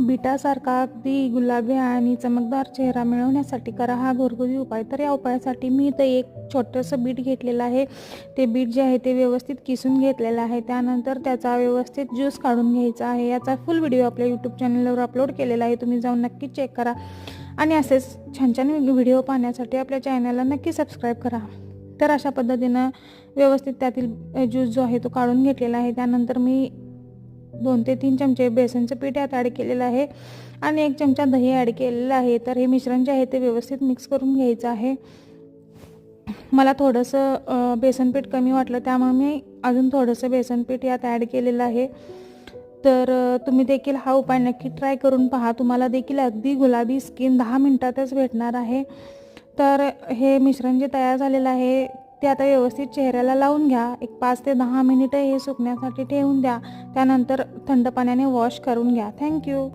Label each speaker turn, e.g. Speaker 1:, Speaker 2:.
Speaker 1: बिटासारखा अगदी गुलाबी आणि चमकदार चेहरा मिळवण्यासाठी करा हा घरगुती उपाय. तर या उपायासाठी मी इथं एक छोटंसं बीट घेतलेलं आहे. ते बीट जे आहे ते व्यवस्थित किसून घेतलेलं आहे. त्यानंतर त्याचा व्यवस्थित ज्यूस काढून घ्यायचा आहे. याचा फुल व्हिडिओ आपल्या यूट्यूब चॅनलवर अपलोड केलेला आहे, तुम्ही जाऊन नक्की चेक करा. आणि असेच छान छान व्हिडिओ पाहण्यासाठी आपल्या चॅनलला नक्की सबस्क्राईब करा. तर अशा पद्धतीनं व्यवस्थित त्यातील ज्यूस जो आहे तो काढून घेतलेला आहे. त्यानंतर मी 2 ते 3 चमचे बेसनचं पीठ यात ॲड केलेलं आहे आणि 1 चमचा दही ॲड केलेलं आहे. तर हे मिश्रण जे आहे ते व्यवस्थित मिक्स करून घ्यायचं आहे. मला थोडंसं बेसन पीठ कमी वाटलं, त्यामुळे मी अजून थोडंसं बेसन पीठ यात ॲड केलेलं आहे. तर तुम्ही देखील हा उपाय नक्की ट्राय करून पहा. तुम्हाला देखील अगदी गुलाबी स्किन 10 मिनिटातच भेटणार आहे. तर हे मिश्रण जे तयार झालेलं आहे ते आता व्यवस्थित चेहऱ्याला लावून घ्या. एक 5 ते 10 मिनिटं हे सुकण्यासाठी ठेवून द्या. त्यानंतर थंड पाण्याने वॉश करून घ्या. थँक्यू.